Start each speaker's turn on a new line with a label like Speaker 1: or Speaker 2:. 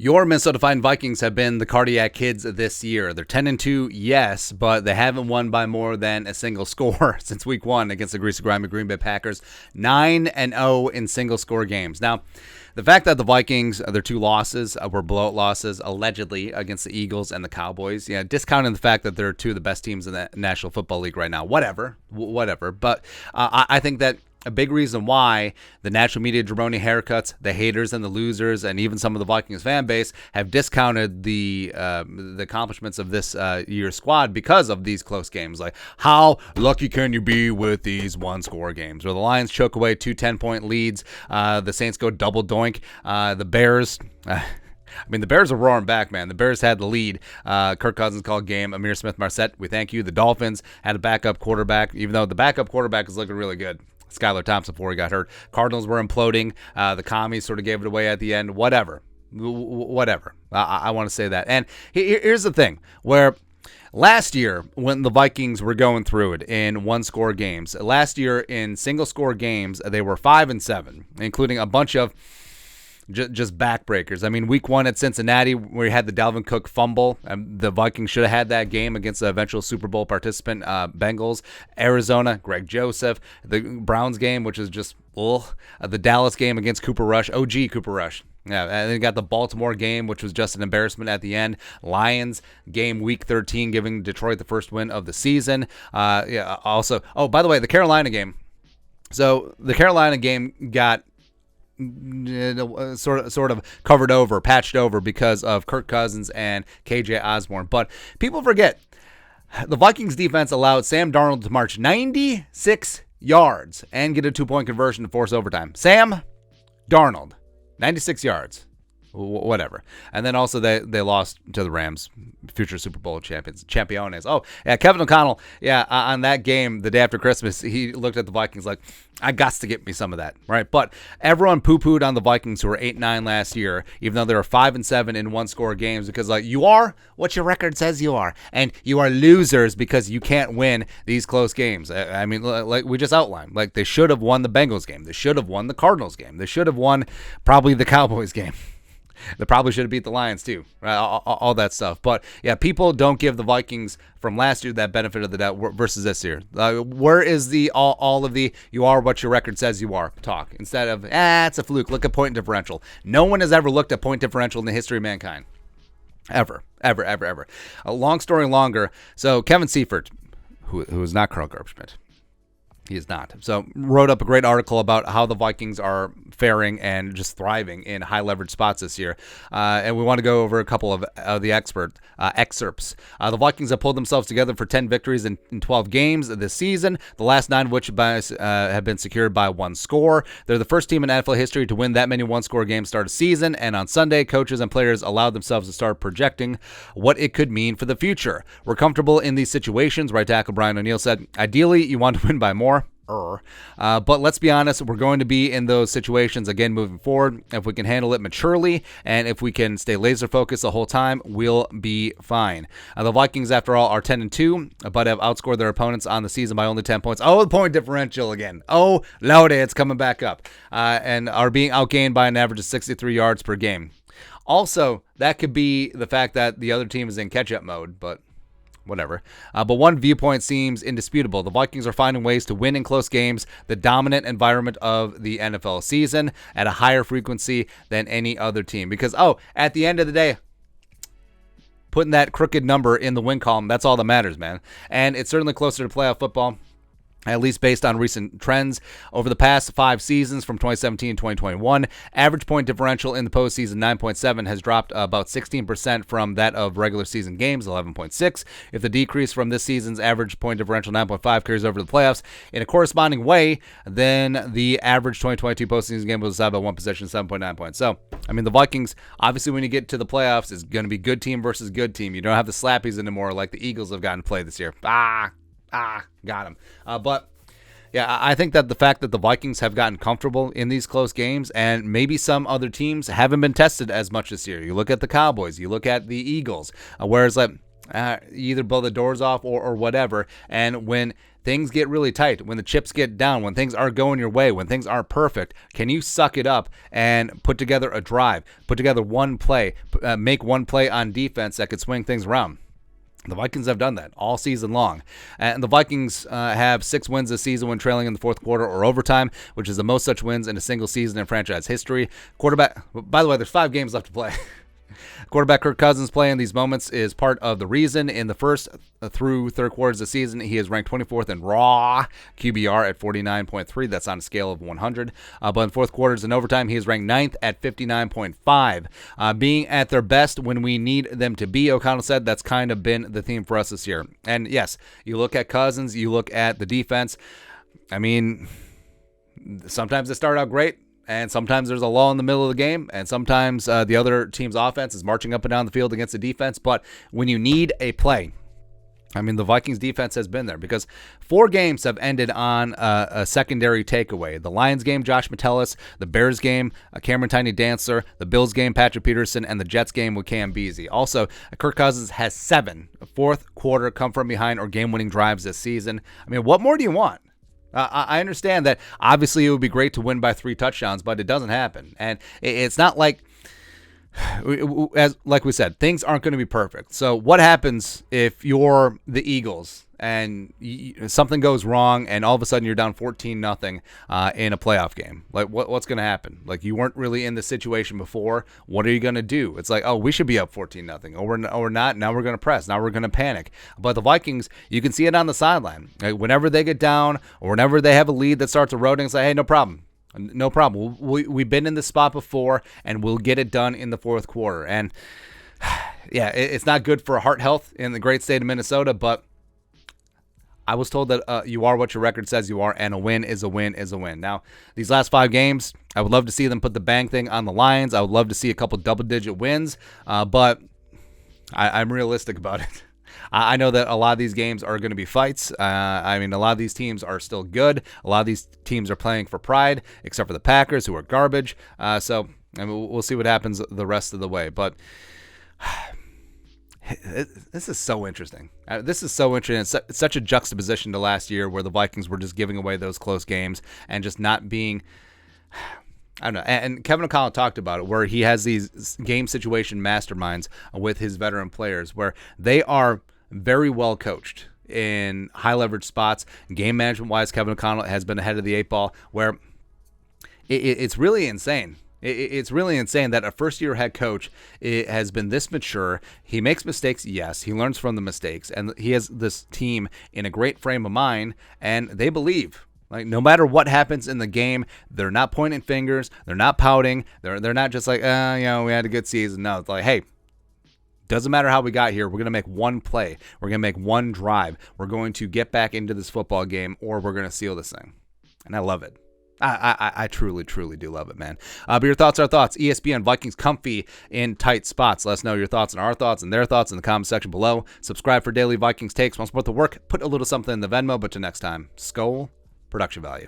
Speaker 1: Your Minnesota Vikings have been the cardiac kids this year. They're 10-2, yes, but they haven't won by more than a single score since week 1 against the greasy grimy Green Bay Packers. 9-0 in single score games. Now, the fact that the Vikings, their 2 losses were blowout losses, allegedly, against the Eagles and the Cowboys, discounting the fact that they're 2 of the best teams in the National Football League right now. Whatever. But I think that a big reason why the national media jabroni haircuts, the haters and the losers, and even some of the Vikings fan base have discounted the accomplishments of this year's squad because of these close games. Like, how lucky can you be with these one-score games? Where the Lions choke away 2 10-point leads, the Saints go double doink, the Bears... the Bears are roaring back, man. The Bears had the lead. Kirk Cousins called game. Amir Smith-Marset, we thank you. The Dolphins had a backup quarterback, even though the backup quarterback is looking really good. Skylar Thompson before he got hurt. Cardinals were imploding. The commies sort of gave it away at the end. Whatever. I want to say that. And here's the thing, where last year when the Vikings were going through it in one-score games, last year in single-score games, they were 5-7, including a bunch of just backbreakers. I mean, week 1 at Cincinnati, where you had the Dalvin Cook fumble, the Vikings should have had that game against the eventual Super Bowl participant Bengals. Arizona, Greg Joseph. The Browns game, which is just the Dallas game against Cooper Rush, OG Cooper Rush. Yeah, and then you got the Baltimore game, which was just an embarrassment at the end. Lions game week 13, giving Detroit the first win of the season. Also, by the way, the Carolina game. So the Carolina game got sort of covered over, patched over because of Kirk Cousins and KJ Osborne. But people forget, the Vikings defense allowed Sam Darnold to march 96 yards and get a 2-point conversion to force overtime. Sam Darnold, 96 yards. Whatever. And then also they lost to the Rams, future Super Bowl champions. Oh, yeah, Kevin O'Connell, on that game the day after Christmas, he looked at the Vikings like, I got to get me some of that, right? But everyone poo-pooed on the Vikings, who were 8-9 last year, even though they were 5-7 in one-score games, because you are what your record says you are, and you are losers because you can't win these close games. I mean, like we just outlined, like they should have won the Bengals game, they should have won the Cardinals game, they should have won probably the Cowboys game. They probably should have beat the Lions too, right? All that stuff. But yeah, people don't give the Vikings from last year that benefit of the doubt versus this year. Where is the all of the you are what your record says you are talk, instead of it's a fluke? Look at point differential. No one has ever looked at point differential in the history of mankind, ever. A long story longer. So Kevin Seifert, who is not Carl Garbschmidt. He is not. So wrote up a great article about how the Vikings are faring and just thriving in high leverage spots this year. And we want to go over a couple of the excerpts. The Vikings have pulled themselves together for 10 victories in 12 games this season, the last 9 of which have been secured by 1 score. They're the first team in NFL history to win that many one-score games start a season. And on Sunday, coaches and players allowed themselves to start projecting what it could mean for the future. We're comfortable in these situations, right tackle Brian O'Neill said. Ideally, you want to win by more. But let's be honest, we're going to be in those situations again moving forward. If we can handle it maturely and if we can stay laser focused the whole time, we'll be fine. The Vikings, after all, are 10-2, but have outscored their opponents on the season by only 10 points. Oh, the point differential again. Oh, Lordy, it's coming back up. And are being outgained by an average of 63 yards per game. Also, that could be the fact that the other team is in catch-up mode, but whatever. But one viewpoint seems indisputable. The Vikings are finding ways to win in close games, the dominant environment of the NFL season, at a higher frequency than any other team. Because, at the end of the day, putting that crooked number in the win column, that's all that matters, man. And it's certainly closer to playoff football, at least based on recent trends. Over the past 5 seasons from 2017 to 2021, average point differential in the postseason 9.7 has dropped about 16% from that of regular season games, 11.6. If the decrease from this season's average point differential 9.5 carries over to the playoffs in a corresponding way, then the average 2022 postseason game was decided by 1 possession, 7.9 points. So, I mean, the Vikings, obviously when you get to the playoffs, it's going to be good team versus good team. You don't have the slappies anymore like the Eagles have gotten to play this year. Got him. But yeah, I think that the fact that the Vikings have gotten comfortable in these close games, and maybe some other teams haven't been tested as much this year. You look at the Cowboys, you look at the Eagles, whereas you either blow the doors off or whatever. And when things get really tight, when the chips get down, when things aren't going your way, when things aren't perfect, can you suck it up and put together a drive, put together one play, make one play on defense that could swing things around? The Vikings have done that all season long. And the Vikings have 6 wins this season when trailing in the fourth quarter or overtime, which is the most such wins in a single season in franchise history. Quarterback, by the way, there's 5 games left to play. Quarterback Kirk Cousins play in these moments is part of the reason. In the first through third quarters of the season, he is ranked 24th in raw QBR at 49.3. That's on a scale of 100. But in fourth quarters and overtime, he is ranked 9th at 59.5. Being at their best when we need them to be, O'Connell said, that's kind of been the theme for us this year. And yes, you look at Cousins, you look at the defense. I mean, sometimes they start out great, and sometimes there's a lull in the middle of the game, and sometimes the other team's offense is marching up and down the field against the defense. But when you need a play, I mean, the Vikings defense has been there, because 4 games have ended on a secondary takeaway. The Lions game, Josh Metellus; the Bears game, Cameron Tiny Dancer; the Bills game, Patrick Peterson; and the Jets game with Cam Beasley. Also, Kirk Cousins has 7 fourth quarter come from behind or game-winning drives this season. I mean, what more do you want? I understand that obviously it would be great to win by 3 touchdowns, but it doesn't happen. And it's not like we said, things aren't going to be perfect. So what happens if you're the Eagles and something goes wrong and all of a sudden you're down 14-0 in a playoff game? Like, what's going to happen? Like, you weren't really in this situation before. What are you going to do? It's like, oh, we should be up 14-0. Or we're not. Now we're going to press. Now we're going to panic. But the Vikings, you can see it on the sideline. Like, whenever they get down or whenever they have a lead that starts eroding, it's like, hey, no problem. No problem. We've been in this spot before, and we'll get it done in the fourth quarter. And, yeah, it's not good for heart health in the great state of Minnesota, but I was told that you are what your record says you are, and a win is a win is a win. Now, these last 5 games, I would love to see them put the bang thing on the Lions. I would love to see a couple double-digit wins, but I'm realistic about it. I know that a lot of these games are going to be fights. I mean, a lot of these teams are still good. A lot of these teams are playing for pride, except for the Packers, who are garbage. So I mean, we'll see what happens the rest of the way. But this is so interesting. This is so interesting. It's such a juxtaposition to last year, where the Vikings were just giving away those close games and just not being, I don't know. And Kevin O'Connell talked about it, where he has these game situation masterminds with his veteran players, where they are very well coached in high leverage spots. Game management wise, Kevin O'Connell has been ahead of the 8 ball, where it's really insane. It's really insane that a first-year head coach has been this mature. He makes mistakes, yes. He learns from the mistakes, and he has this team in a great frame of mind, and they believe. Like, no matter what happens in the game, they're not pointing fingers. They're not pouting. They're not just like, we had a good season. No, it's like, hey, doesn't matter how we got here. We're going to make one play. We're going to make one drive. We're going to get back into this football game, or we're going to seal this thing. And I love it. I truly, truly do love it, man. But your thoughts are thoughts. ESPN Vikings comfy in tight spots. Let us know your thoughts and our thoughts and their thoughts in the comment section below. Subscribe for daily Vikings takes. Want to support the work? Put a little something in the Venmo. But till next time, Skol, production value.